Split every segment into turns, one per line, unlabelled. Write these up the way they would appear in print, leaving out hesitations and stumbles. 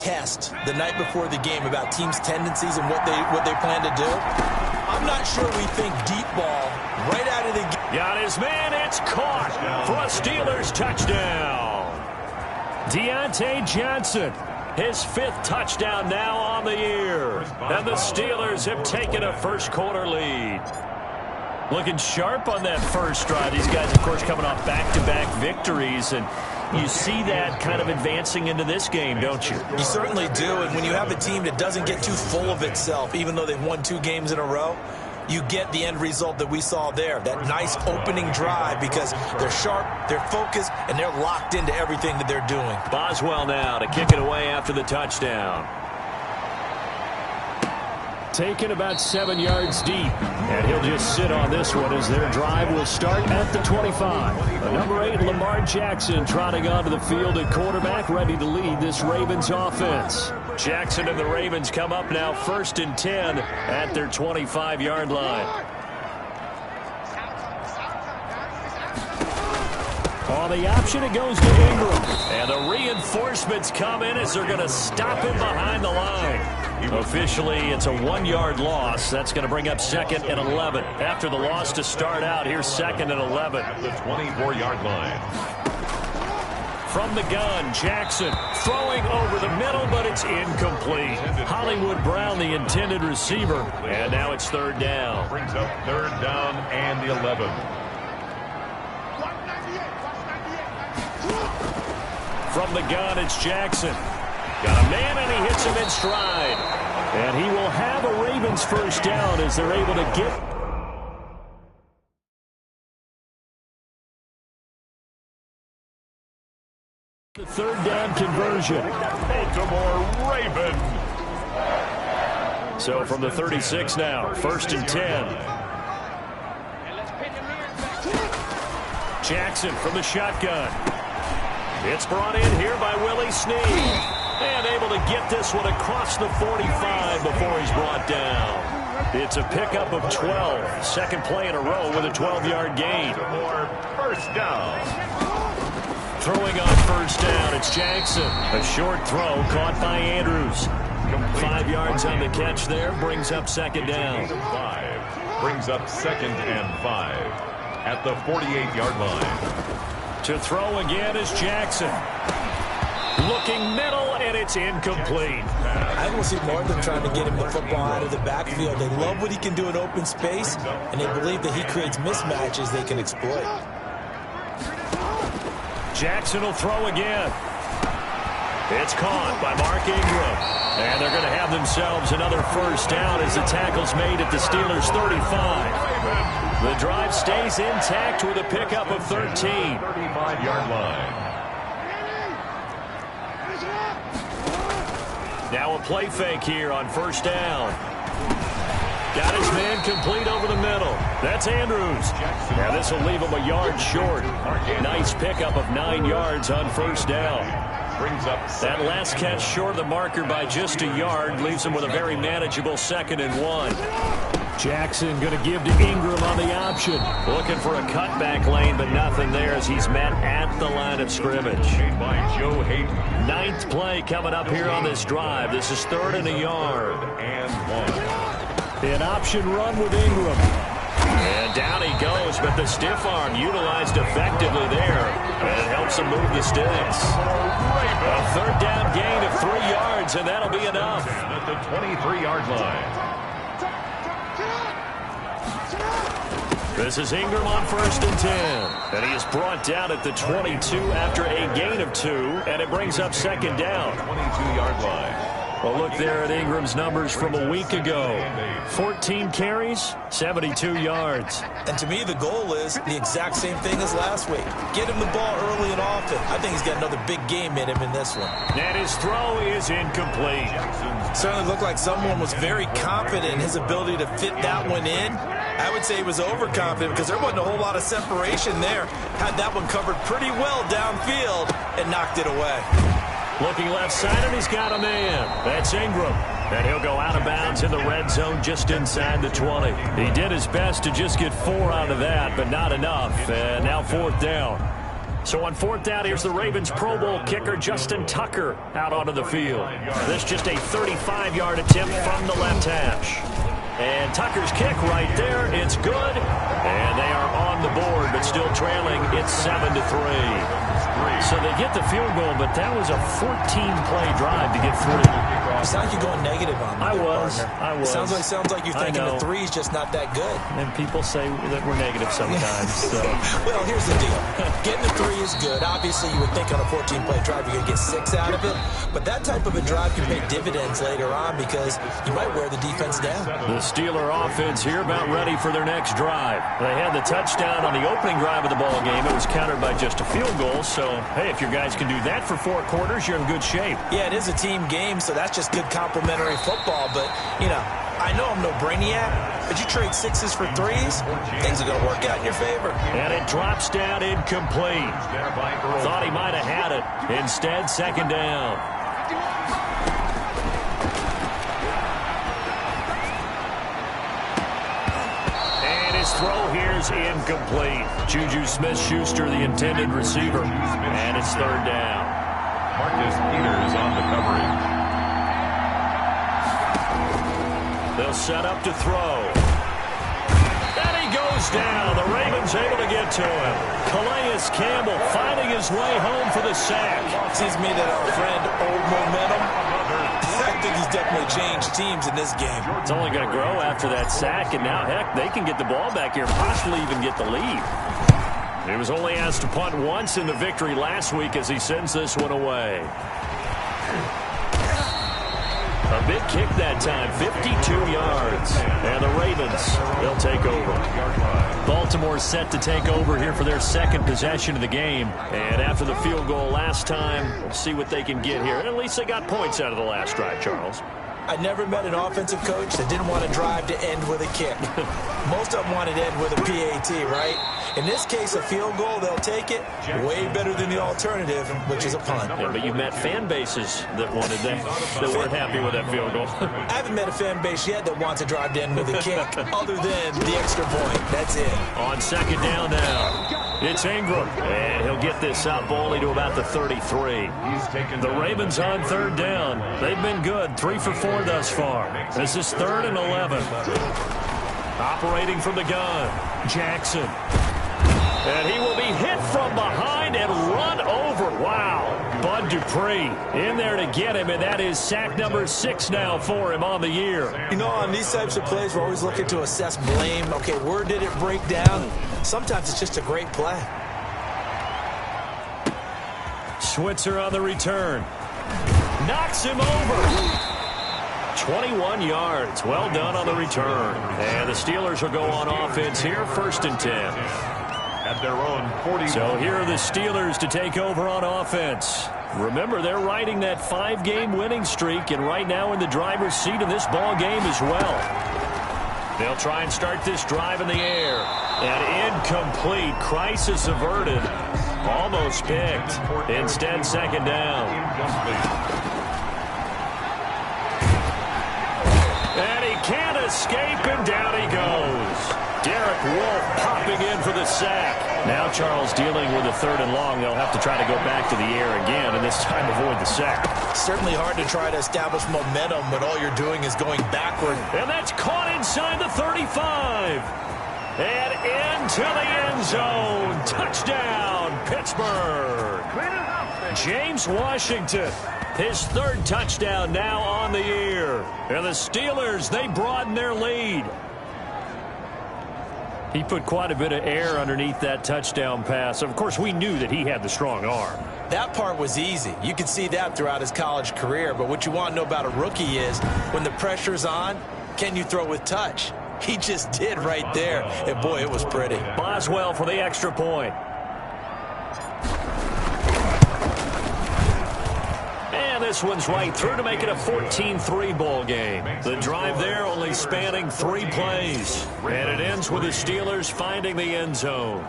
test the night before the game about teams' tendencies and what they plan to do. I'm not sure we think deep ball right out of the game.
Got his man. It's caught for a Steelers touchdown. Deontay Johnson, his 5th touchdown now on the year. And the Steelers have taken a first-quarter lead. Looking sharp on that first drive. These guys, of course, coming off back-to-back victories, and you see that kind of advancing into this game, don't you?
You certainly do, and when you have a team that doesn't get too full of itself, even though they've won 2 games in a row, you get the end result that we saw there, that nice opening drive, because they're sharp, they're focused, and they're locked into everything that they're doing.
Boswell now to kick it away after the touchdown. Taken about 7 yards deep, and he'll just sit on this one as their drive will start at the 25. Number 8, Lamar Jackson, trotting onto the field at quarterback, ready to lead this Ravens offense. Jackson and the Ravens come up now 1st and 10 at their 25-yard line. On the option, it goes to Ingram. And the reinforcements come in as they're going to stop him behind the line. Officially, it's a 1-yard loss. That's going to bring up 2nd and 11. After the loss to start out, here's 2nd and 11.
At the 24-yard line.
From the gun, Jackson throwing over the middle, but it's incomplete. Hollywood Brown, the intended receiver. And now it's 3rd down.
Brings up 3rd down and 11.
From the gun, it's Jackson. Got a man, and he hits him in stride. And he will have a Ravens 1st down as they're able to get the 3rd down conversion.
Baltimore Ravens.
So from the 36 now, 1st and 10. Jackson from the shotgun. It's brought in here by Willie Snead. And able to get this one across the 45 before he's brought down. It's a pickup of 12. 2nd play in a row with a 12-yard gain.
Baltimore 1st down.
Throwing on 1st down, it's Jackson. A short throw caught by Andrews. 5 yards on the catch there, brings up 2nd down.
5 brings up 2nd and 5 at the 48-yard line.
To throw again is Jackson. Looking middle, and it's incomplete.
I don't see more of them trying to get him the football out of the backfield. They love what he can do in open space, and they believe that he creates mismatches they can exploit.
Jackson will throw again. It's caught by Mark Ingram. And they're going to have themselves another 1st down as the tackle's made at the Steelers' 35. The drive stays intact with a pickup of 13.
35-yard line.
Now a play fake here on 1st down. Got his man complete over the middle. That's Andrews. Now this will leave him a yard short. Nice pickup of 9 yards on 1st down.
Brings up
that last catch short of the marker by just a yard leaves him with a very manageable 2nd and 1. Jackson going to give to Ingram on the option. Looking for a cutback lane, but nothing there as he's met at the line of scrimmage.
By Joe Hayden.
9th play coming up here on this drive. This is 3rd and a yard.
And 1.
An option run with Ingram. And down he goes, but the stiff arm utilized effectively there. And it helps him move the sticks. A 3rd down gain of 3 yards, and that'll be enough.
At the 23-yard line.
This is Ingram on 1st and 10. And he is brought down at the 22 after a gain of 2. And it brings up 2nd down.
22-yard line.
Well, look there at Ingram's numbers from a week ago. 14 carries, 72 yards.
And to me, the goal is the exact same thing as last week. Get him the ball early and often. I think he's got another big game in him in this one.
And his throw is incomplete.
Certainly looked like someone was very confident in his ability to fit that one in. I would say he was overconfident because there wasn't a whole lot of separation there. Had that one covered pretty well downfield and knocked it away.
Looking left side, and he's got a man. That's Ingram. And he'll go out of bounds in the red zone just inside the 20. He did his best to just get 4 out of that, but not enough. And now 4th down. So on 4th down, here's the Ravens Pro Bowl kicker Justin Tucker out onto the field. This just a 35-yard attempt from the left hash. And Tucker's kick right there, it's good. And they are on the board, but still trailing. It's 7-3. So they get the field goal, but that was a 14-play drive to get through.
It sounds like you're going negative on me.
I was.
It sounds like you're thinking the three's just not that good.
And people say that we're negative sometimes. So.
Well, here's the deal. Getting the three is good. Obviously, you would think on a 14-play drive you're going to get 6 out of it. But that type of a drive can pay dividends later on because you might wear the defense down.
The Steeler offense here about ready for their next drive. They had the touchdown on the opening drive of the ball game. It was countered by just a field goal. So, hey, if your guys can do that for 4 quarters, you're in good shape.
Yeah, it is a team game, so that's just good complementary football. But, you know, I know I'm no brainiac, but you trade 6s for 3s, things are going to work out in your favor.
And it drops down incomplete. Thought he might have had it. Instead, 2nd down. And his throw here is incomplete. Juju Smith-Schuster, the intended receiver. And it's 3rd down.
Marcus Peters on the coverage.
They'll set up to throw. And he goes down. The Ravens able to get to him. Calais Campbell finding his way home for the sack.
Seems to me that our friend Old Momentum, I think he's definitely changed teams in this game.
It's only going to grow after that sack, and now, heck, they can get the ball back here, possibly even get the lead. He was only asked to punt once in the victory last week as he sends this one away. A big kick that time, 52 yards. And the Ravens, they'll take over. Baltimore's set to take over here for their 2nd possession of the game. And after the field goal last time, we'll see what they can get here. And at least they got points out of the last drive, Charles.
I never met an offensive coach that didn't want to drive to end with a kick. Most of them wanted to end with a PAT, right? In this case, a field goal, they'll take it. Way better than the alternative, which is a punt.
Yeah, but you met fan bases that wanted that weren't happy with that field goal.
I haven't met a fan base yet that wants to drive to end with a kick, other than the extra point. That's it.
On 2nd down now, it's Ingram. And he'll get this up only to about the 33. The Ravens on 3rd down. They've been good, 3 for 4 thus far. This is 3rd and 11. Operating from the gun, Jackson. And he will be hit from behind and run over. Wow. Bud Dupree in there to get him, and that is sack number 6 now for him on the year.
You know, on these types of plays, we're always looking to assess blame. Okay, where did it break down? Sometimes it's just a great play.
Switzer on the return. Knocks him over. 21 yards. Well done on the return. And the Steelers will go on offense here, 1st and 10.
At their own 40.
So here are the Steelers to take over on offense. Remember, they're riding that 5-game winning streak, and right now in the driver's seat in this ball game as well. They'll try and start this drive in the air. And incomplete. Crisis averted. Almost picked. Instead, 2nd down. And he can't escape, and down he goes. Derek Wolfe popping in for the sack. Now Charles dealing with a 3rd and long. They'll have to try to go back to the air again, and this time avoid the sack.
Certainly hard to try to establish momentum when all you're doing is going backward.
And that's caught inside the 35. And into the end zone. Touchdown, Pittsburgh. James Washington, his 3rd touchdown now on the year. And the Steelers, they broaden their lead. He put quite a bit of air underneath that touchdown pass. Of course, we knew that he had the strong arm.
That part was easy. You could see that throughout his college career. But what you want to know about a rookie is when the pressure's on, can you throw with touch? He just did right there. And, boy, it was pretty.
Boswell for the extra point. And this one's right through to make it a 14-3 ball game. The drive there only spanning 3 plays. And it ends with the Steelers finding the end zone.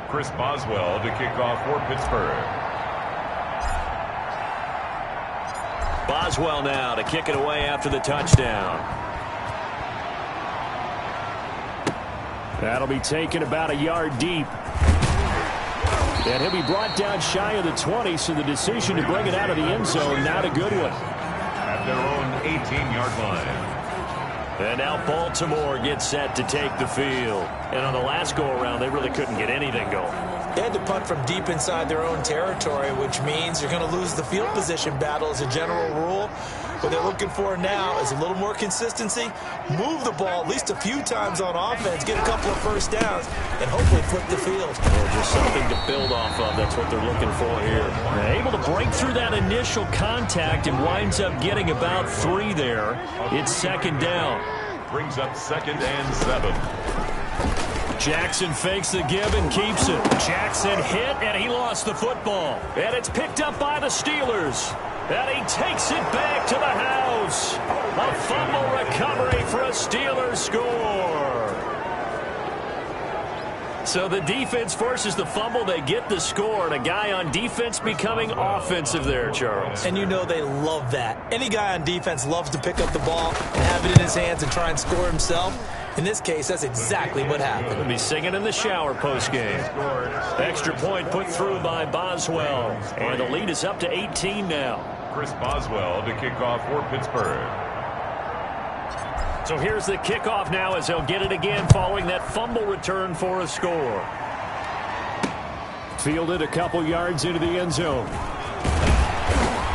Chris Boswell to kick off for Pittsburgh.
Boswell now to kick it away after the touchdown. That'll be taken about a yard deep. And he'll be brought down shy of the 20, so the decision to bring it out of the end zone, not a good one.
At their own 18-yard line.
And now Baltimore gets set to take the field. And on the last go-around, they really couldn't get anything going.
They had to punt from deep inside their own territory, which means you're going to lose the field position battle as a general rule. What they're looking for now is a little more consistency, move the ball at least a few times on offense, get a couple of first downs, and hopefully flip the field.
Well, just something to build off of. That's what they're looking for here. They're able to break through that initial contact and winds up getting about 3 there. It's second down.
Brings up 2nd and 7.
Jackson fakes the give and keeps it. Jackson hit, and he lost the football. And it's picked up by the Steelers. And he takes it back to the house. A fumble recovery for a Steelers score. So the defense forces the fumble. They get the score. And a guy on defense becoming offensive there, Charles.
And you know they love that. Any guy on defense loves to pick up the ball and have it in his hands and try and score himself. In this case, that's exactly what happened.
He'll be singing in the shower postgame. Extra point put through by Boswell. And the lead is up to 18 now.
Chris Boswell to kick off for Pittsburgh.
So here's the kickoff now as they'll get it again following that fumble return for a score. Fielded a couple yards into the end zone.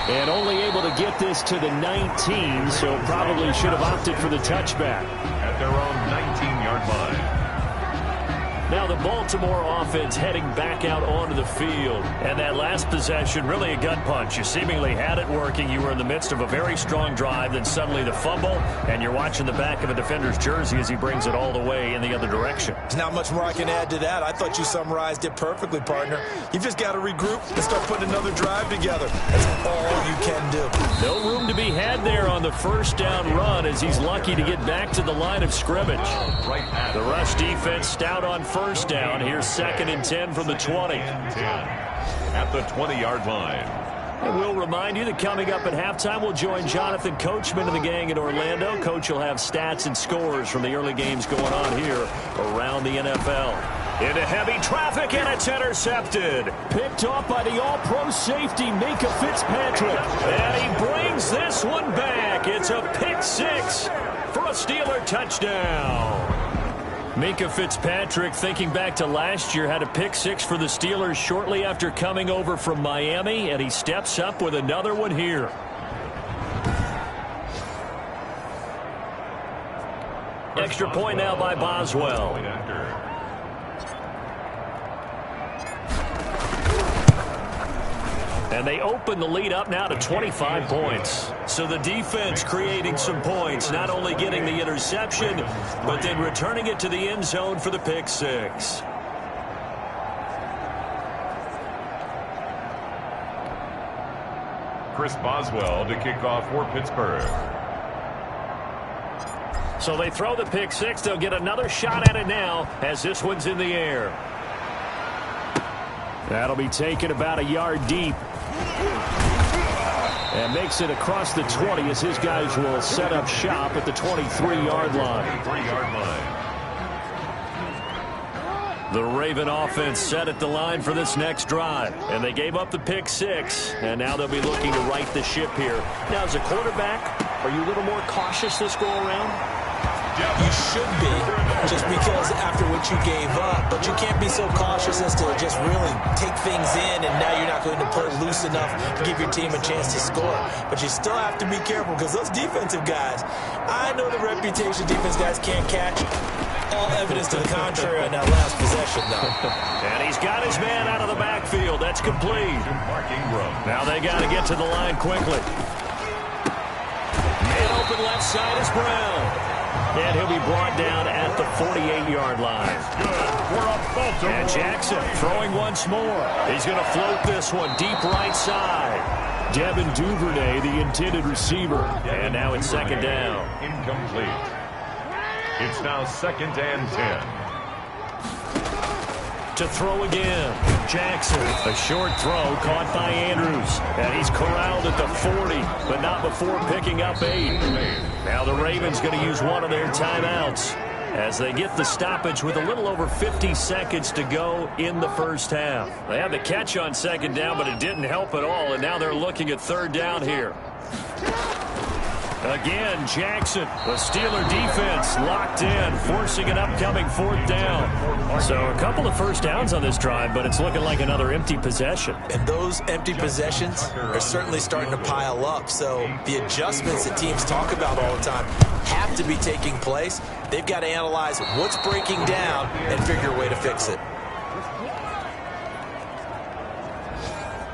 And only able to get this to the 19, so probably should have opted for the touchback.
At their own 19-yard line.
Now the Baltimore offense heading back out onto the field. And that last possession, really a gut punch. You seemingly had it working. You were in the midst of a very strong drive. Then suddenly the fumble. And you're watching the back of a defender's jersey as he brings it all the way in the other direction.
There's not much more I can add to that. I thought you summarized it perfectly, partner. You've just got to regroup and start putting another drive together. That's all you can do.
No room to be had there on the first down run as he's lucky to get back to the line of scrimmage. The rush defense stout on first down. Here's 2nd and 10 from the 20.
At the 20-yard line.
And we'll remind you that coming up at halftime, we'll join Jonathan Coachman and the gang in Orlando. Coach will have stats and scores from the early games going on here around the NFL. Into heavy traffic, and it's intercepted. Picked off by the all-pro safety, Micah Fitzpatrick. And he brings this one back. It's a pick 6 for a Steeler touchdown. Micah Fitzpatrick, thinking back to last year, had a pick 6 for the Steelers shortly after coming over from Miami, and he steps up with another one here. Extra point now by Boswell. And they open the lead up now to 25 points. So the defense creating some points, not only getting the interception, but then returning it to the end zone for the pick 6.
Chris Boswell to kick off for Pittsburgh.
So they throw the pick 6. They'll get another shot at it now as this one's in the air. That'll be taken about a yard deep. And makes it across the 20 as his guys will set up shop at the 23-yard line. The Raven offense set at the line for this next drive. And they gave up the pick 6. And now they'll be looking to right the ship here. Now, as a quarterback, are you a little more cautious this go-around?
You should be, just because after what you gave up. But you can't be so cautious as to just really take things in, and now you're not going to play loose enough to give your team a chance to score. But you still have to be careful, because those defensive guys, I know the reputation defense guys can't catch. All evidence to the contrary on that last possession, though.
And he's got his man out of the backfield. That's complete. Now they got to get to the line quickly. And open left side is Brown. And he'll be brought down at the 48-yard line. And Jackson throwing once more. He's going to float this one deep right side. Devin Duvernay, the intended receiver. And now it's 2nd down.
Incomplete. It's now 2nd and 10.
To throw again. Jackson, a short throw caught by Andrews. And he's corralled at the 40, but not before picking up 8. Now the Ravens going to use one of their timeouts. as they get the stoppage with a little over 50 seconds to go in the first half. They had the catch on second down, but it didn't help at all, and now they're looking at third down here. Again, Jackson, the Steeler defense locked in, forcing an upcoming fourth down. So a couple of first downs on this drive, but it's looking like another empty possession.
And those empty possessions are certainly starting to pile up. So the adjustments that teams talk about all the time have to be taking place. They've got to analyze what's breaking down and figure a way to fix it.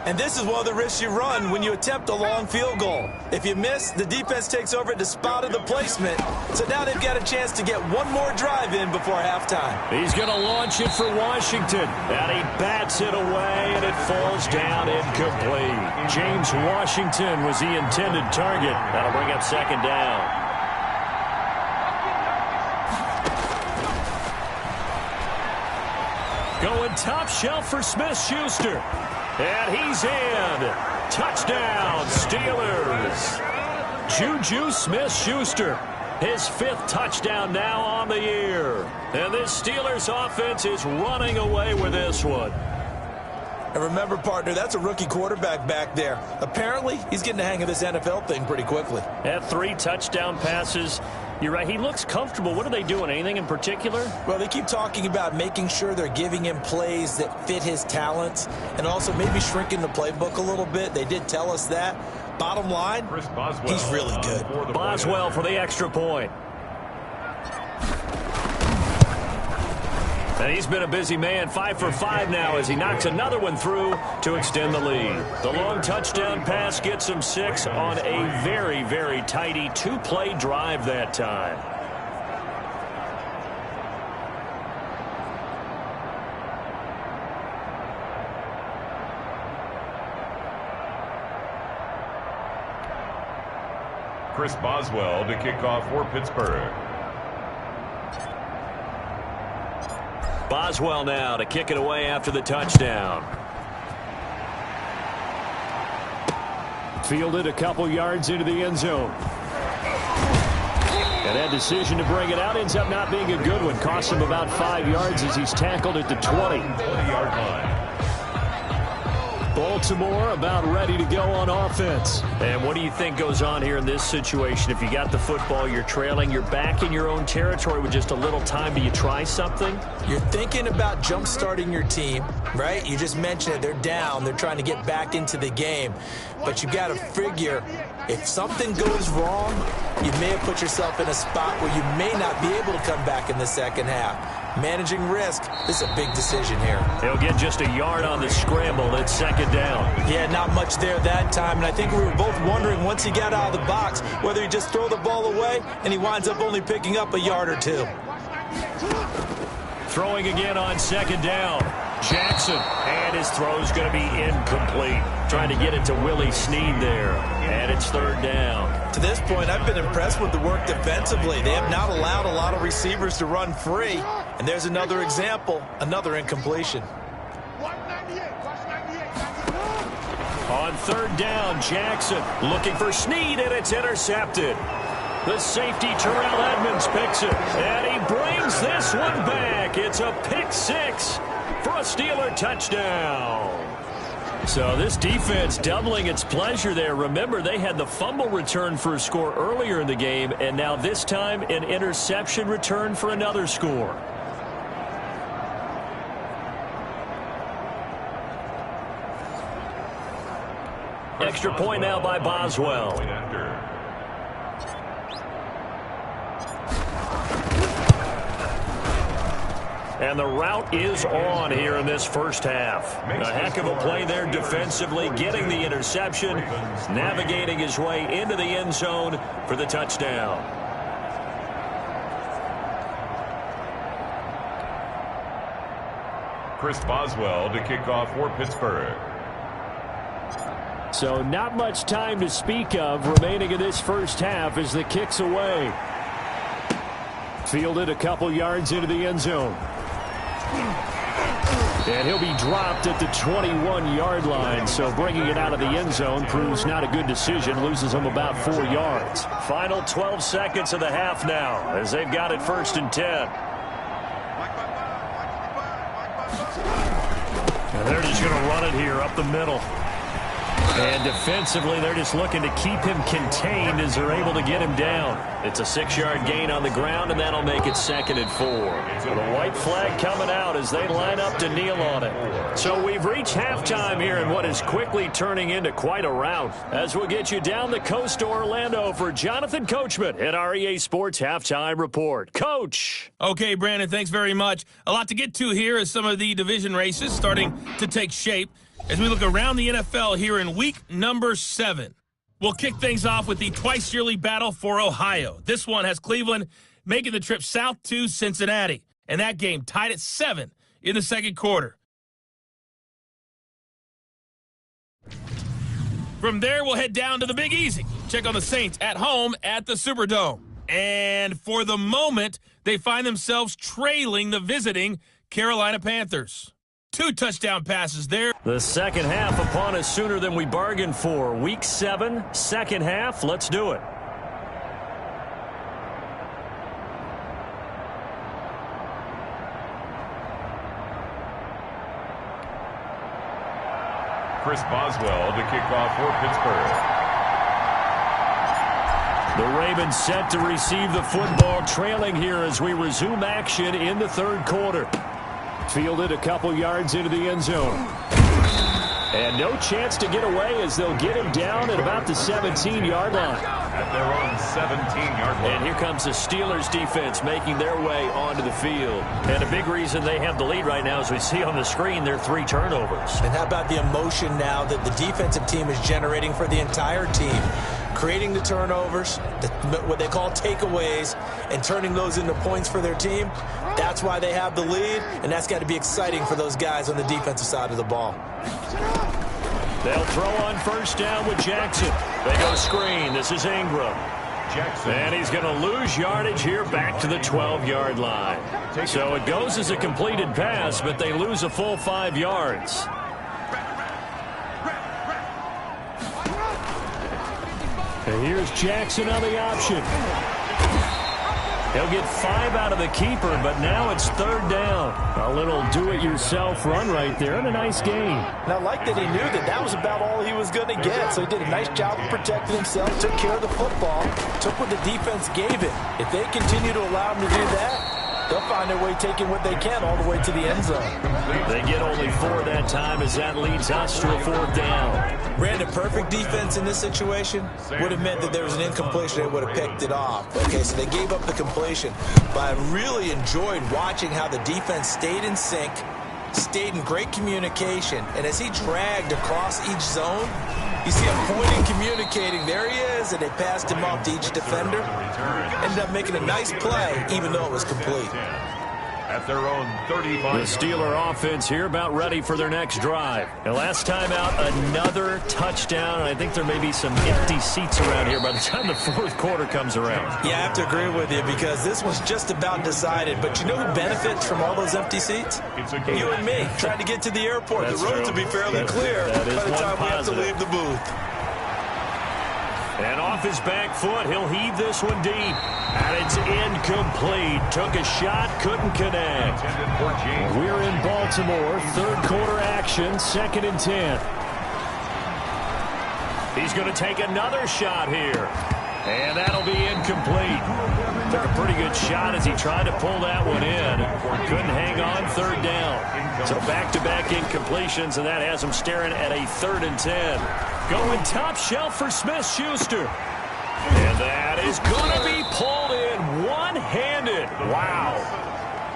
And this is one of the risks you run when you attempt a long field goal. If you miss, the defense takes over at the spot of the placement. So now they've got a chance to get one more drive in before halftime.
He's going to launch it for Washington. And he bats it away, and it falls down incomplete. James Washington was the intended target. That'll bring up second down. Going top shelf for Smith-Schuster. And he's in. Touchdown, Steelers. Juju Smith-Schuster, his fifth touchdown now on the year. And this Steelers offense is running away with this one.
And remember, partner, that's a rookie quarterback back there. Apparently, he's getting the hang of this NFL thing pretty quickly.
Had 3 touchdown passes. You're right, he looks comfortable. What are they doing? Anything in particular?
Well, they keep talking about making sure they're giving him plays that fit his talents and also maybe shrinking the playbook a little bit. They did tell us that. Bottom line, he's really good.
Boswell for the extra point. And he's been a busy man, 5 for 5 now as he knocks another one through to extend the lead. The long touchdown pass gets him 6 on a very, very tidy 2-play drive that time.
Chris Boswell to kick off for Pittsburgh.
Boswell now to kick it away after the touchdown. Fielded a couple yards into the end zone. And that decision to bring it out ends up not being a good one. Costs him about 5 yards as he's tackled at the 20-yard line. Baltimore about ready to go on offense. And what do you think goes on here in this situation? If you got the football, you're trailing, you're back in your own territory with just a little time. Do you try something?
You're thinking about jump-starting your team, right? You just mentioned it. They're down. They're trying to get back into the game. But you got to figure if something goes wrong, you may have put yourself in a spot where you may not be able to come back in the second half. Managing risk, this is a big decision here.
He'll get just a yard on the scramble. It's second down.
Yeah, not much there that time. And I think we were both wondering once he got out of the box whether he just throw the ball away and he winds up only picking up a yard or 2.
Throwing again on second down. Jackson, and his throw's going to be incomplete. Trying to get it to Willie Snead there, and it's third down.
To this point, I've been impressed with the work defensively. They have not allowed a lot of receivers to run free, and there's another example, another incompletion.
On third down, Jackson looking for Snead, and it's intercepted. The safety, Terrell Edmonds, picks it, and he brings this one back. It's a pick 6 for a Steeler touchdown. So this defense doubling its pleasure there. Remember, they had the fumble return for a score earlier in the game, and now this time an interception return for another score. Extra point now by Boswell. And the route is on here in this first half. A heck of a play there defensively, getting the interception, navigating his way into the end zone for the touchdown.
Chris Boswell to kick off for Pittsburgh.
So not much time to speak of remaining in this first half as the kick's away. Fielded a couple yards into the end zone. And he'll be dropped at the 21-yard line. So bringing it out of the end zone proves not a good decision. Loses him about 4 yards. Final 12 seconds of the half now as they've got it 1st and 10. And they're just going to run it here up the middle. And defensively, they're just looking to keep him contained as they're able to get him down. It's a 6-yard gain on the ground, and that'll make it 2nd and 4. So the white flag coming out as they line up to kneel on it. So we've reached halftime here in what is quickly turning into quite a rout. As we'll get you down the coast to Orlando for Jonathan Coachman at our EA Sports Halftime Report. Coach.
Okay, Brandon, thanks very much. A lot to get to here as some of the division races starting to take shape. As we look around the NFL here in week number 7, we'll kick things off with the twice-yearly battle for Ohio. This one has Cleveland making the trip south to Cincinnati, and that game tied at 7 in the second quarter. From there, we'll head down to the Big Easy. Check on the Saints at home at the Superdome. And for the moment, they find themselves trailing the visiting Carolina Panthers. 2 touchdown passes there.
The second half upon us sooner than we bargained for. Week 7, second half. Let's do it.
Chris Boswell to kick off for Pittsburgh.
The Ravens set to receive the football, trailing here as we resume action in the third quarter. Fielded a couple yards into the end zone. And no chance to get away as they'll get him down at about the 17-yard line.
At their own 17-yard line.
And here comes the Steelers defense making their way onto the field. And a big reason they have the lead right now, as we see on the screen, their 3 turnovers.
And how about the emotion now that the defensive team is generating for the entire team? Creating the turnovers, what they call takeaways, and turning those into points for their team. That's why they have the lead, and that's got to be exciting for those guys on the defensive side of the ball.
They'll throw on first down with Jackson. They go screen. This is Ingram.
Jackson.
And he's going to lose yardage here back to the 12-yard line. So it goes as a completed pass, but they lose a full 5 yards. And here's Jackson on the option. He'll get 5 out of the keeper, but now it's third down. A little do-it-yourself run right there, and a nice gain.
And I like that he knew that that was about all he was going to get, so he did a nice job of protecting himself, took care of the football, took what the defense gave him. If they continue to allow him to do that, they'll find their way taking what they can all the way to the end zone.
They get only 4 that time as that leads us to a 4th down.
Ran a perfect defense in this situation would have meant that there was an incompletion. They would have picked it off. Okay, so they gave up the completion. But I really enjoyed watching how the defense stayed in sync, stayed in great communication. And as he dragged across each zone, you see him pointing, communicating. There he is, and they passed him off to each defender. Ended up making a nice play, even though it was complete.
At their own 35.
The Steeler offense here about ready for their next drive. And last time out, another touchdown. And I think there may be some empty seats around here by the time the fourth quarter comes around.
Yeah, I have to agree with you because this was just about decided. But you know who benefits from all those empty seats? You and me, trying to get to the airport.
That's
the roads
true.
will be fairly clear
That is
by the time we have to
positive.
leave the booth.
And off his back foot, he'll heave this one deep. And it's incomplete. Took a shot, couldn't connect. We're in Baltimore. Third quarter action, 2nd and 10. He's going to take another shot here. And that'll be incomplete. Took a pretty good shot as he tried to pull that one in. Couldn't hang on, 3rd down. So back-to-back incompletions, and that has him staring at a 3rd and 10. Going top shelf for Smith-Schuster. And that is going to be pulled in one-handed. Wow.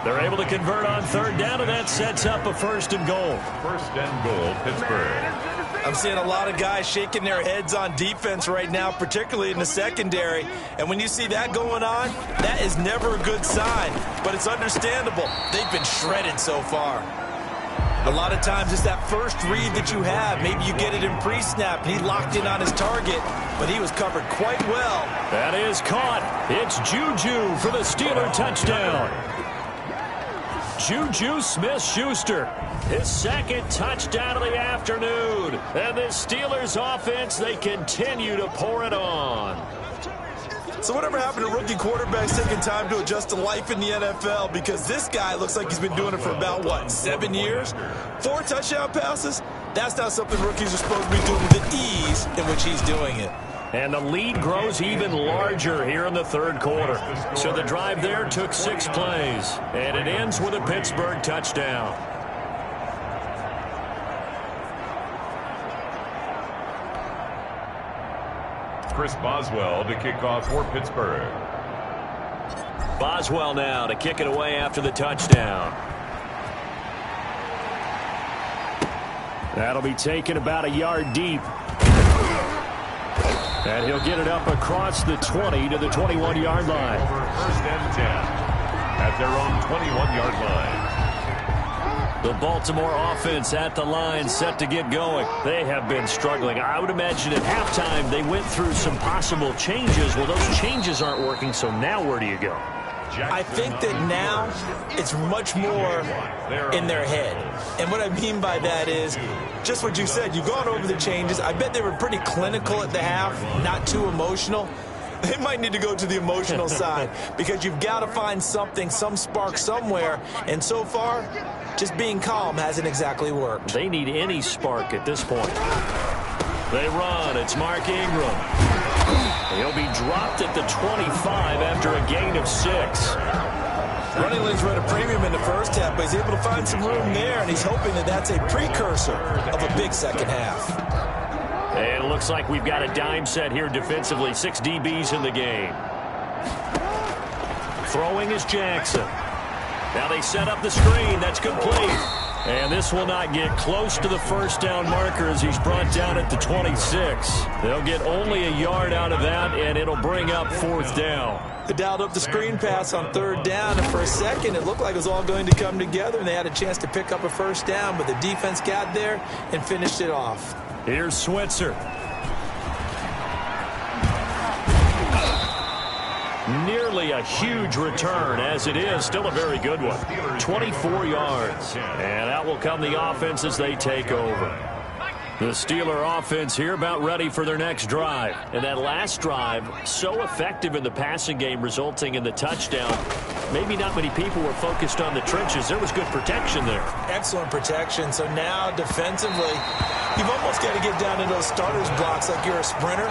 They're able to convert on 3rd down, and that sets up a 1st and goal.
1st and goal, Pittsburgh.
I'm seeing a lot of guys shaking their heads on defense right now, particularly in the secondary. And when you see that going on, that is never a good sign. But it's understandable. They've been shredded so far. A lot of times it's that first read that you have. Maybe you get it in pre-snap, and he locked in on his target, but he was covered quite well.
That is caught. It's Juju for the Steeler touchdown. Juju Smith-Schuster, his second touchdown of the afternoon. And this Steelers offense, they continue to pour it on.
So whatever happened to rookie quarterbacks taking time to adjust to life in the NFL? Because this guy looks like he's been doing it for about, what, 7 years? 4 touchdown passes? That's not something rookies are supposed to be doing with the ease in which he's doing it.
And the lead grows even larger here in the third quarter. So the drive there took 6 plays. And it ends with a Pittsburgh touchdown.
Chris Boswell to kick off for Pittsburgh.
Boswell now to kick it away after the touchdown. That'll be taken about a yard deep. And he'll get it up across the 20 to the 21-yard line.
Over first and 10 at their own 21-yard line.
The Baltimore offense at the line set to get going. They have been struggling. I would imagine at halftime they went through some possible changes. Well, those changes aren't working, so now where do you go?
I think that now it's much more in their head. And what I mean by that is just what you said. You've gone over the changes. I bet they were pretty clinical at the half, not too emotional. They might need to go to the emotional side because you've got to find something, some spark somewhere. And so far, just being calm hasn't exactly worked.
They need any spark at this point. They run. It's Mark Ingram. He'll be dropped at the 25 after a gain of 6.
Running lanes were at a premium in the first half, but he's able to find some room there, and he's hoping that that's a precursor of a big second half.
And it looks like we've got a dime set here defensively. 6 DBs in the game. Throwing is Jackson. Now they set up the screen. That's complete. And this will not get close to the first down marker as he's brought down at the 26. They'll get only a yard out of that, and it'll bring up 4th down.
They dialed up the screen pass on 3rd down, and for a second it looked like it was all going to come together, and they had a chance to pick up a first down, but the defense got there and finished it off.
Here's Switzer. Nearly a huge return, as it is still a very good one. 24 yards. And out will come the offense as they take over. The Steeler offense here about ready for their next drive. And that last drive, so effective in the passing game, resulting in the touchdown. Maybe not many people were focused on the trenches. There was good protection there.
Excellent protection. So now defensively, you've almost got to get down to those starters blocks like you're a sprinter.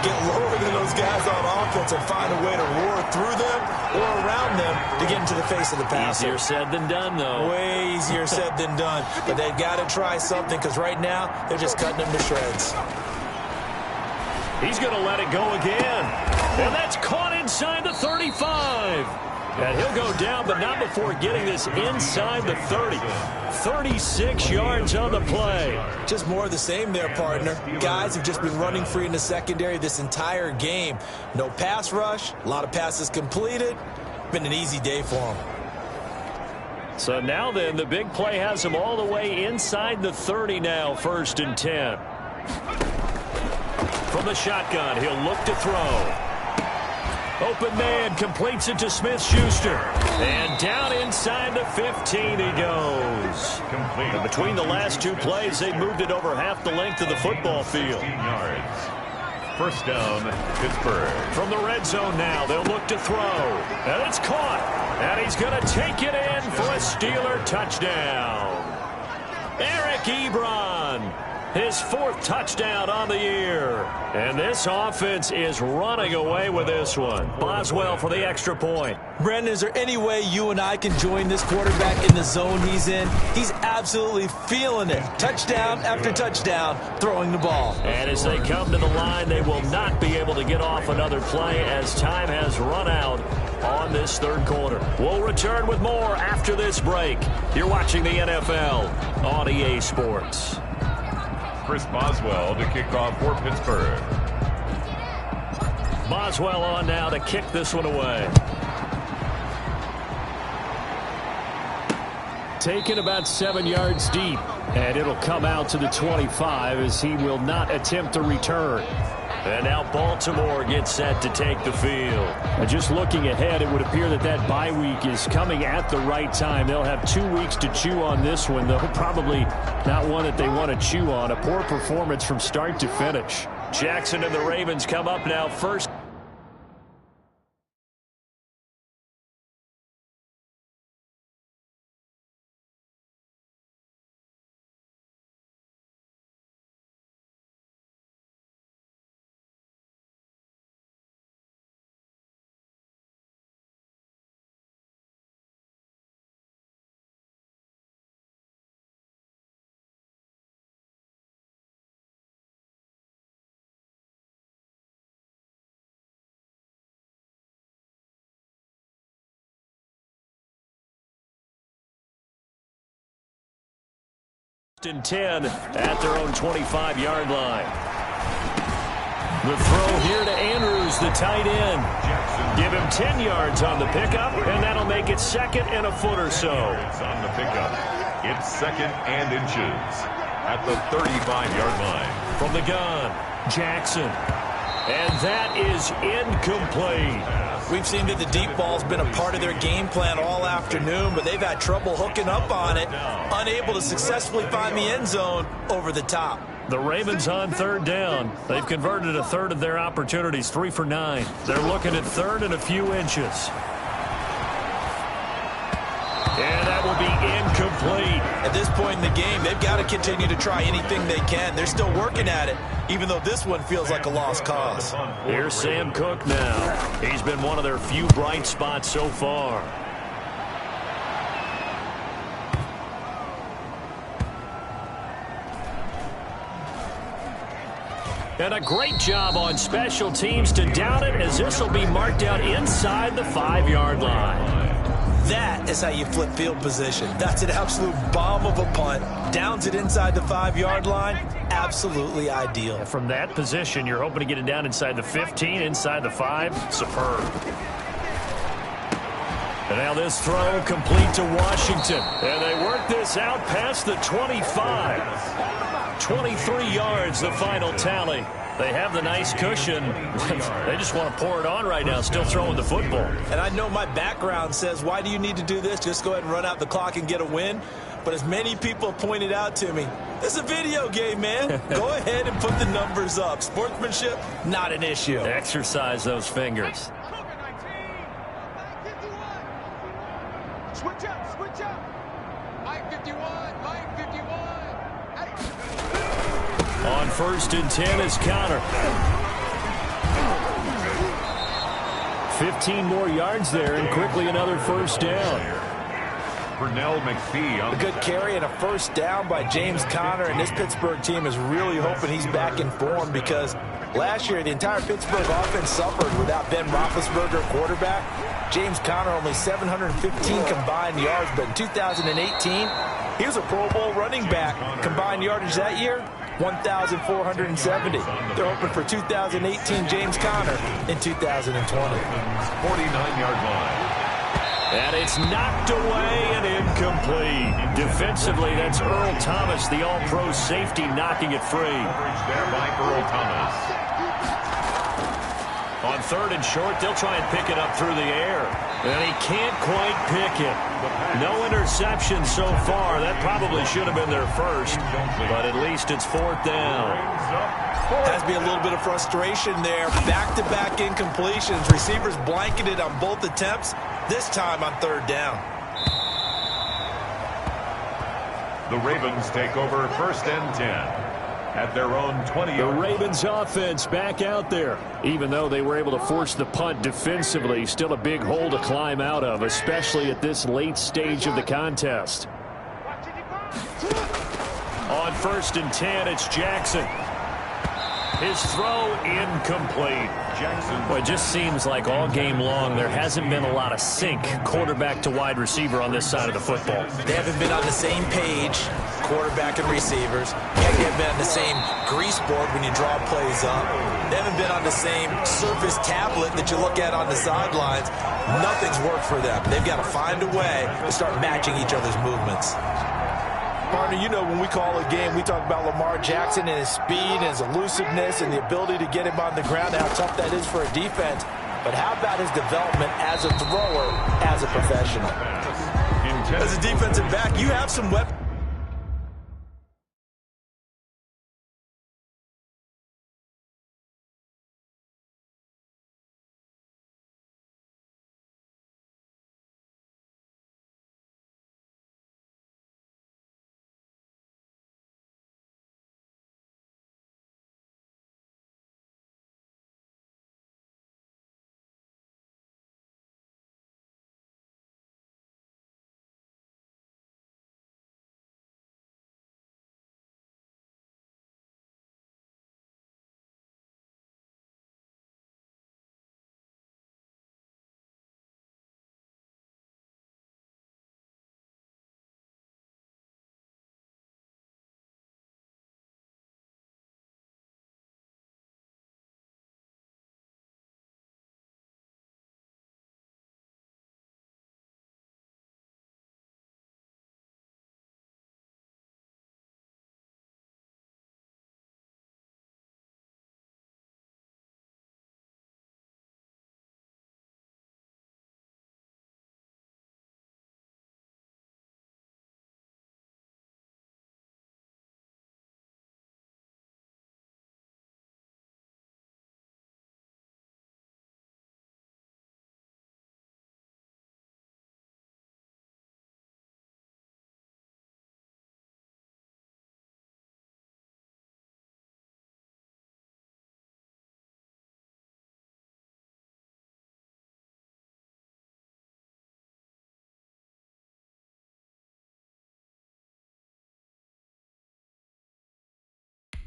Get lower than those guys on offense and find a way to roar through them or around them to get into the face of the passer.
Easier said than done, though.
Way easier said than done. But they've got to try something because right now they're just cutting them to shreds.
He's going to let it go again. And that's caught inside the 35. And he'll go down, but not before getting this inside the 30. 36 yards on the play.
Just more of the same there, partner. Guys have just been running free in the secondary this entire game. No pass rush, a lot of passes completed. Been an easy day for them.
So now then, the big play has him all the way inside the 30 now, 1st and 10. From the shotgun, he'll look to throw. Open man completes it to Smith-Schuster. And down inside the 15 he goes. And between the last 2 plays, they moved it over half the length of the football field.
15 yards. First down, Pittsburgh.
From the red zone now, they'll look to throw. And it's caught. And he's going to take it in for a Steeler touchdown. Eric Ebron. His 4th touchdown on the year. And this offense is running away with this one. Boswell for the extra point.
Brandon, is there any way you and I can join this quarterback in the zone he's in? He's absolutely feeling it. Touchdown after touchdown, throwing the ball.
And as they come to the line, they will not be able to get off another play as time has run out on this 3rd quarter. We'll return with more after this break. You're watching the NFL on EA Sports.
Chris Boswell to kick off for Pittsburgh.
Boswell on now to kick this one away. Taken about 7 yards deep, and it'll come out to the 25 as he will not attempt to return. And now Baltimore gets set to take the field. And just looking ahead, it would appear that that bye week is coming at the right time. They'll have 2 weeks to chew on this one, though probably not one that they want to chew on. A poor performance from start to finish. Jackson and the Ravens come up now first. And 10 at their own 25-yard line. The throw here to Andrews, the tight end. Give him 10 yards on the pickup, and that'll make it 2nd and a foot or so.
On the pickup, it's 2nd and inches at the 35-yard line.
From the gun, Jackson. And that is incomplete.
We've seen that the deep ball's been a part of their game plan all afternoon, but they've had trouble hooking up on it, unable to successfully find the end zone over the top.
The Ravens on 3rd down. They've converted a third of their opportunities, 3 for 9. They're looking at 3rd and a few inches. And that will be incomplete.
At this point in the game, they've got to continue to try anything they can. They're still working at it, even though this one feels like a lost cause.
Here's Sam Cook now. He's been one of their few bright spots so far. And a great job on special teams to down it, as this will be marked out inside the 5-yard line.
That is how you flip field position. That's an absolute bomb of a punt. Downs it inside the 5-yard line. Absolutely ideal.
From that position, you're hoping to get it down inside the 15, inside the 5. Superb. And now this throw complete to Washington. And they work this out past the 25. 23 yards, the final tally. They have the nice cushion. They just want to pour it on right now, still throwing the football.
And I know my background says, why do you need to do this? Just go ahead and run out the clock and get a win. But as many people pointed out to me, this is a video game, man. Go ahead and put the numbers up. Sportsmanship, not an issue.
Exercise those fingers.
Switch up, switch up. Line 51, line 51.
On 1st and 10 is Connor. 15 more yards there, and quickly another 1st down.
Pernell McPhee on
a good carry and a 1st down by James Conner, and this Pittsburgh team is really hoping he's back in form, because last year the entire Pittsburgh offense suffered without Ben Roethlisberger, quarterback. James Conner only 715 combined yards, but in 2018 he was a Pro Bowl running back. Combined yardage that year, 1,470. They're hoping for 2018 James Conner in 2020.
49-yard line.
And it's knocked away and incomplete. Defensively, that's Earl Thomas, the all-pro safety, knocking it free.
Coverage there by Earl Thomas.
On 3rd and short, they'll try and pick it up through the air. And he can't quite pick it. No interception so far. That probably should have been their first, but at least it's 4th down.
Has to be a little bit of frustration there. Back-to-back incompletions. Receivers blanketed on both attempts, this time on 3rd down.
The Ravens take over 1st and 10. At their own 20.
The Ravens offense back out there. Even though they were able to force the punt defensively, still a big hole to climb out of, especially at this late stage of the contest. On 1st and 10, it's Jackson. His throw incomplete. Jackson. Well, it just seems like all game long there hasn't been a lot of sync quarterback to wide receiver on this side of the football.
They haven't been on the same page, quarterback and receivers. They haven't been on the same grease board when you draw plays up. They haven't been on the same surface tablet that you look at on the sidelines. Nothing's worked for them. They've got to find a way to start matching each other's movements. Partner, you know when we call a game, we talk about Lamar Jackson and his speed and his elusiveness and the ability to get him on the ground and how tough that is for a defense. But how about his development as a thrower, as a professional? As a defensive back, you have some weapons.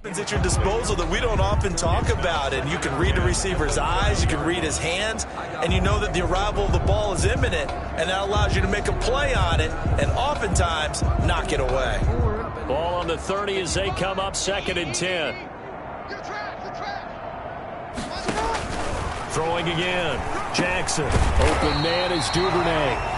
At your disposal that we don't often talk about, and you can read the receiver's eyes, you can read his hands, and you know that the arrival of the ball is imminent, and that allows you to make a play on it and oftentimes knock it away.
Ball on the 30 as they come up 2nd and 10. Throwing again. Jackson. Open man is Duvernay.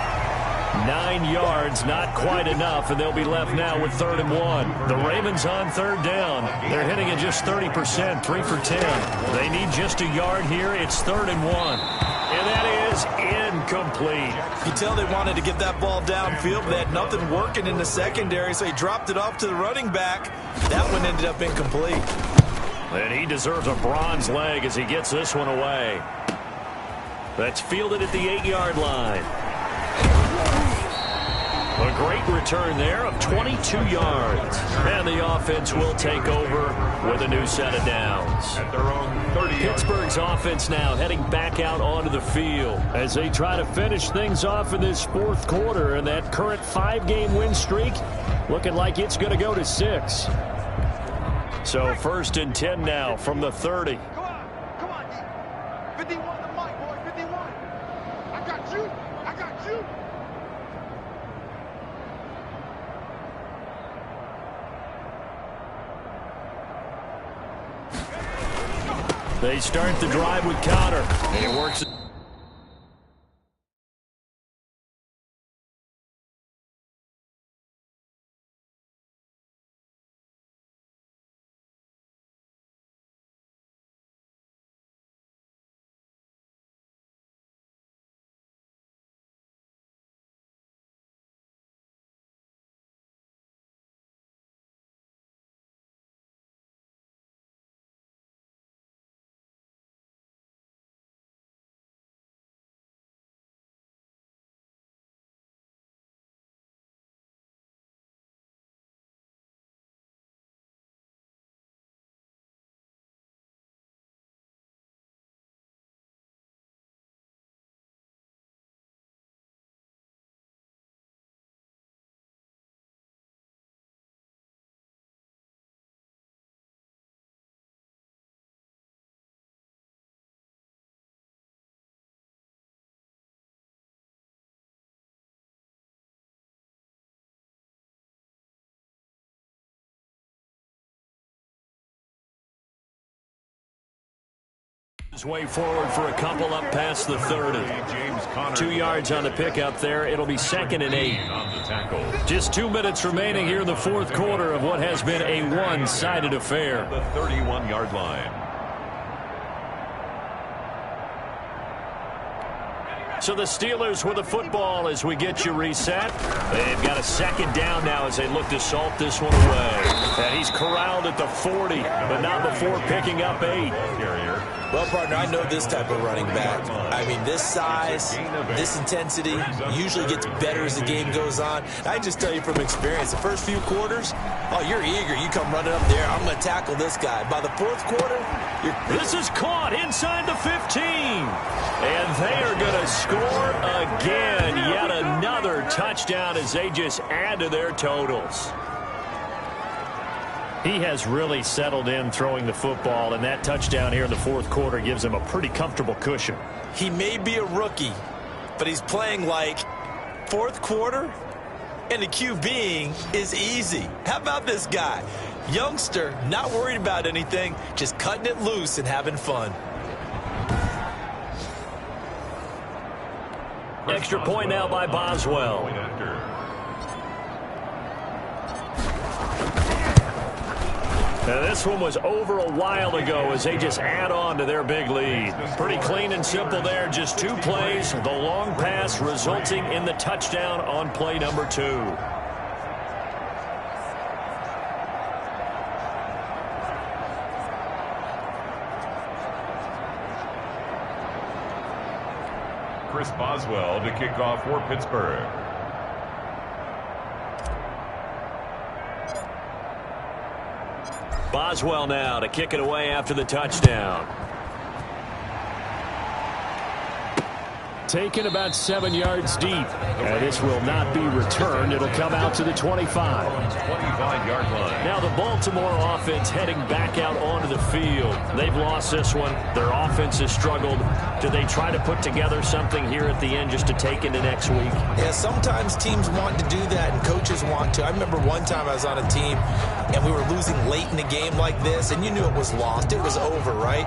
9 yards, not quite enough, and they'll be left now with 3rd and 1. The Ravens on 3rd down. They're hitting at just 30%, 3 for 10. They need just a yard here. It's 3rd and 1. And that is incomplete.
You tell they wanted to get that ball downfield, but they had nothing working in the secondary, so he dropped it off to the running back. That one ended up incomplete.
And he deserves a bronze leg as he gets this one away. That's fielded at the 8-yard line. A great return there of 22 yards. And the offense will take over with a new set of downs.
At their own 30
Pittsburgh's offense now heading back out onto the field as they try to finish things off in this 4th quarter. And that current 5-game win streak looking like it's going to go to 6. So 1st and 10 now from the 30.
Come on, D. 51 to Mike, boy, 51. I got you.
They start the drive with Connor. And it works. His way forward for a couple up past the 30. 2 yards on the pickup there. It'll be 2nd and 8. Just 2 minutes remaining here in the fourth quarter of what has been a one-sided affair.
The 31-yard line.
So the Steelers with the football as we get you reset. They've got a 2nd down now as they look to salt this one away. And he's corralled at the 40, but not before picking up 8.
Well, partner, I know this type of running back. I mean, this size, this intensity usually gets better as the game goes on. I just tell you from experience, the first few quarters, oh, you're eager. You come running up there. I'm going to tackle this guy. By the fourth quarter,
this is caught inside the 15. And they are going to score again. Yet another touchdown as they just add to their totals. He has really settled in throwing the football, and that touchdown here in the fourth quarter gives him a pretty comfortable cushion.
He may be a rookie, but he's playing like fourth quarter, and the QBing is easy. How about this guy? Youngster, not worried about anything, just cutting it loose and having fun.
Extra point now by Boswell. Now this one was over a while ago as they just add on to their big lead. Pretty clean and simple there. Just 2 plays. The long pass resulting in the touchdown on play number 2.
Chris Boswell to kick off for Pittsburgh.
Boswell now to kick it away after the touchdown. Taken about 7 yards deep. And this will not be returned. It'll come out to the 25.
25-yard line.
Now the Baltimore offense heading back out onto the field. They've lost this one. Their offense has struggled. Do they try to put together something here at the end just to take into next week?
Yeah, sometimes teams want to do that and coaches want to. I remember one time I was on a team and we were losing late in a game like this, and you knew it was lost. It was over, right?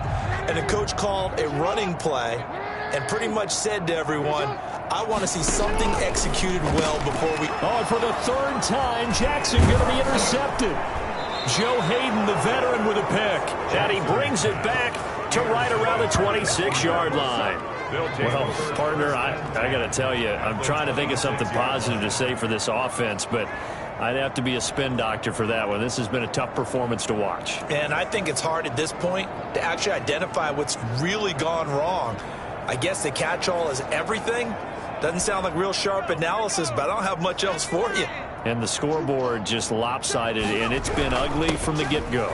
And the coach called a running play and pretty much said to everyone, I want to see something executed well before we...
Oh, and for the 3rd time, Jackson going to be intercepted. Joe Hayden, the veteran, with a pick. And he brings it back to right around the 26-yard line. Well, partner, I got to tell you, I'm trying to think of something positive to say for this offense, but I'd have to be a spin doctor for that one. This has been a tough performance to watch.
And I think it's hard at this point to actually identify what's really gone wrong. I guess the catch-all is everything. Doesn't sound like real sharp analysis, but I don't have much else for you.
And the scoreboard just lopsided, and it's been ugly from the get-go.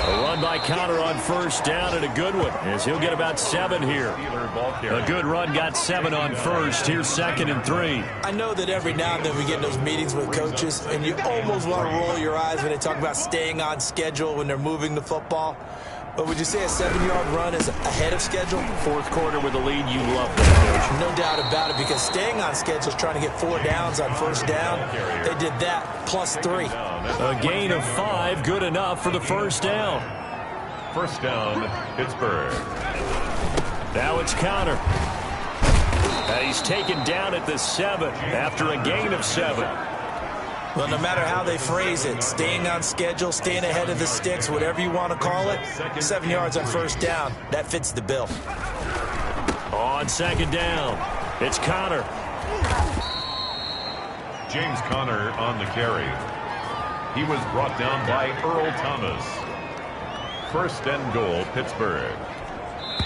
A run by Conner on 1st down, and a good one, as he'll get about 7 here. A good run got 7 on 1st. Here's 2nd and 3.
I know that every now and then we get in those meetings with coaches, and you almost want to roll your eyes when they talk about staying on schedule when they're moving the football. But would you say a 7-yard run is ahead of schedule?
Fourth quarter with a lead, you love that, Coach.
No doubt about it, because staying on schedule is trying to get 4 downs on 1st down. They did that plus 3.
A gain of 5, good enough for the 1st down.
1st down, Pittsburgh.
Now it's Conner. And he's taken down at the 7 after a gain of 7.
Well, no matter how they phrase it, staying on schedule, staying ahead of the sticks, whatever you want to call it, 7 yards on 1st down, that fits the bill.
On 2nd down, it's Conner.
James Conner on the carry. He was brought down by Earl Thomas. 1st and goal, Pittsburgh.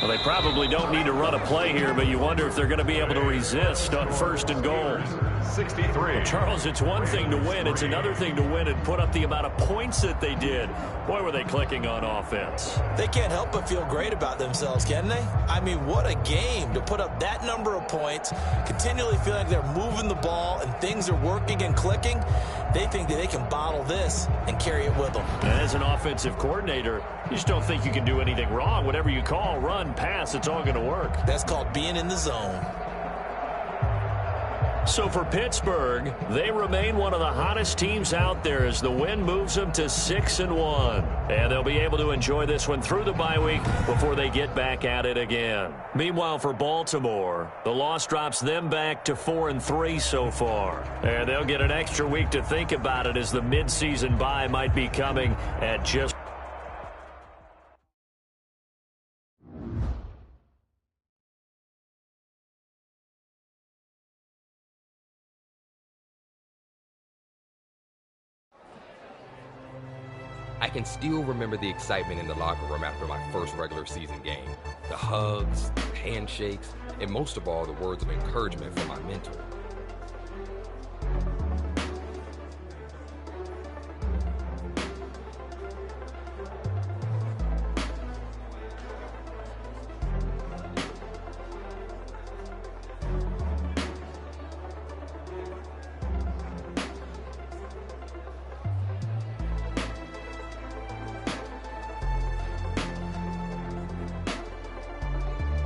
Well, they probably don't need to run a play here, but you wonder if they're going to be able to resist on 1st and goal.
63.
Well, Charles, it's one thing to win. It's another thing to win and put up the amount of points that they did. Boy, were they clicking on offense.
They can't help but feel great about themselves, can they? I mean, what a game to put up that number of points, continually feel like they're moving the ball and things are working and clicking. They think that they can bottle this and carry it with them.
And as an offensive coordinator, you just don't think you can do anything wrong. Whatever you call, run, pass, it's all going to work.
That's called being in the zone.
So for Pittsburgh, they remain one of the hottest teams out there as the win moves them to 6-1. And they'll be able to enjoy this one through the bye week before they get back at it again. Meanwhile, for Baltimore, the loss drops them back to 4-3 so far. And they'll get an extra week to think about it as the midseason bye might be coming at just
I can still remember the excitement in the locker room after my first regular season game. The hugs, the handshakes, and most of all, the words of encouragement from my mentor.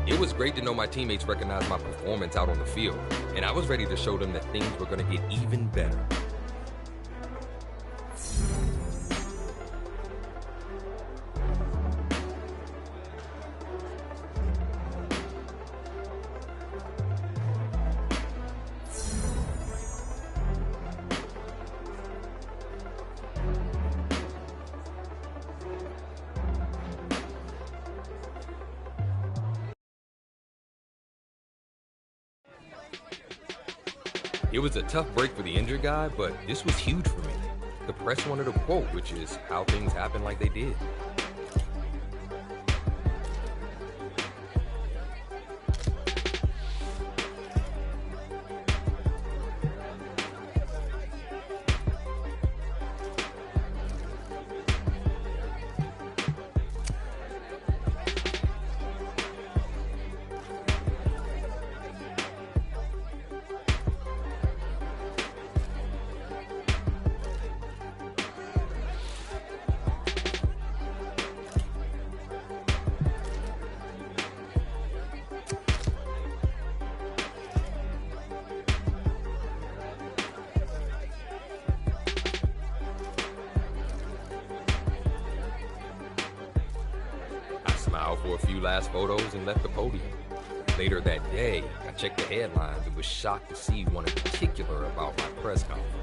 It was great to know my teammates recognized my performance out on the field, and I was ready to show them that things were going to get even better. It was a tough break for the injured guy, but this was huge for me. The press wanted a quote, which is how things happen like they did. Smiled for a few last photos and left the podium. Later that day, I checked the headlines and was shocked to see one in particular about my press conference.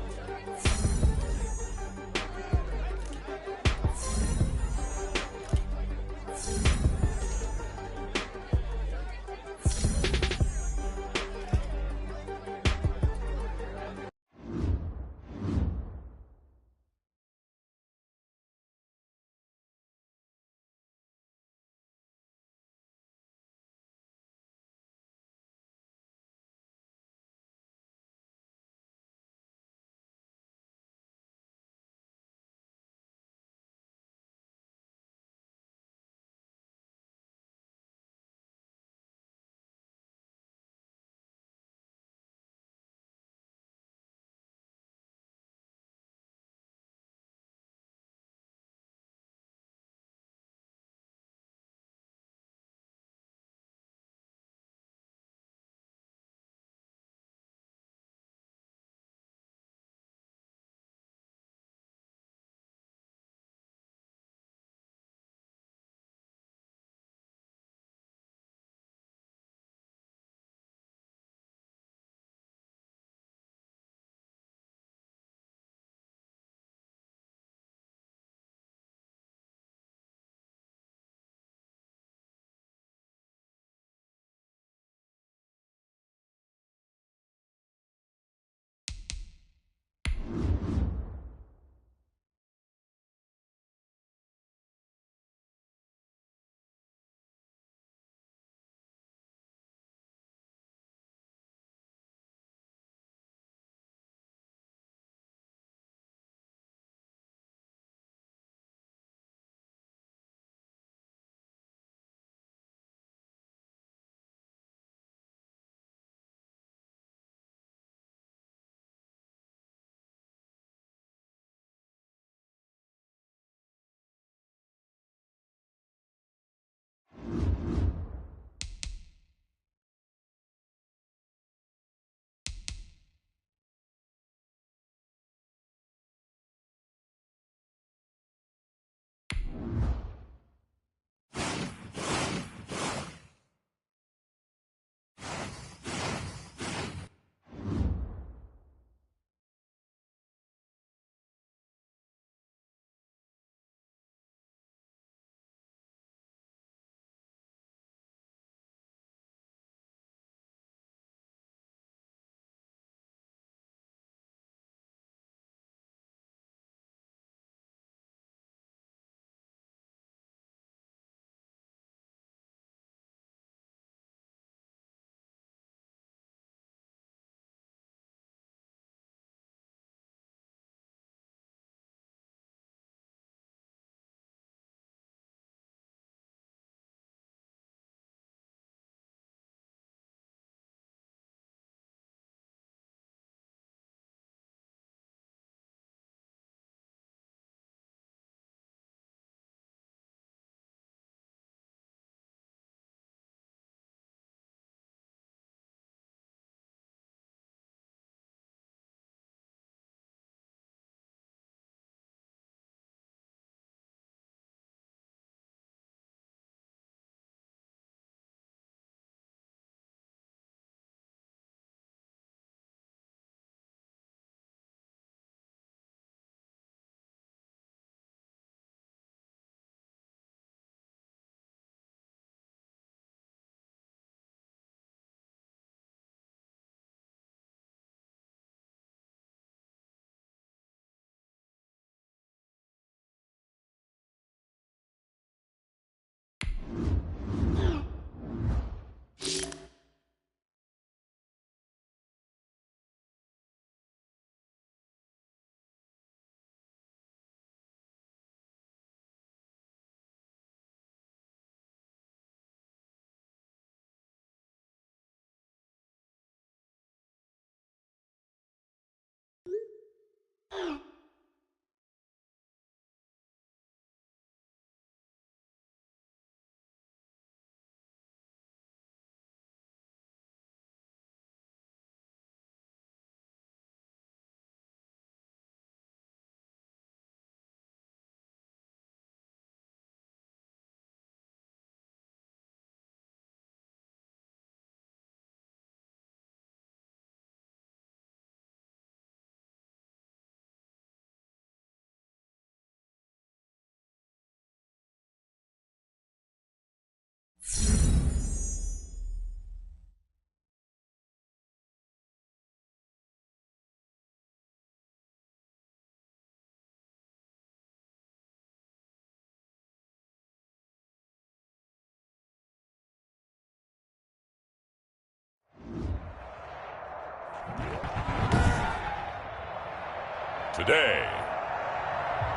Today,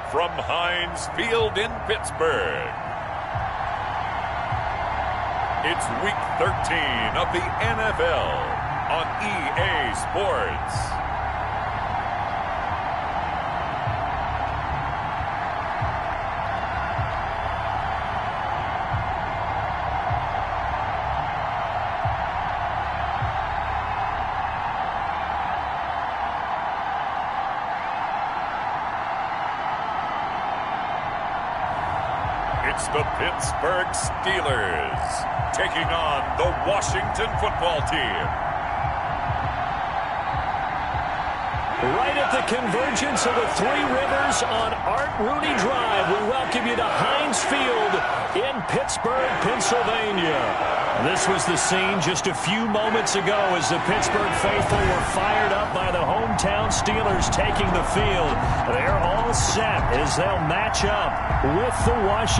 from Heinz Field in Pittsburgh, it's Week 13 of the NFL on EA Sports. It's the Pittsburgh Steelers taking on the Washington football team.
Right at the convergence of the Three Rivers on Art Rooney Drive, we welcome you to Heinz Field in Pittsburgh, Pennsylvania. This was the scene just a few moments ago as the Pittsburgh faithful were fired up by the hometown Steelers taking the field. They're all set as they'll match up with the Washington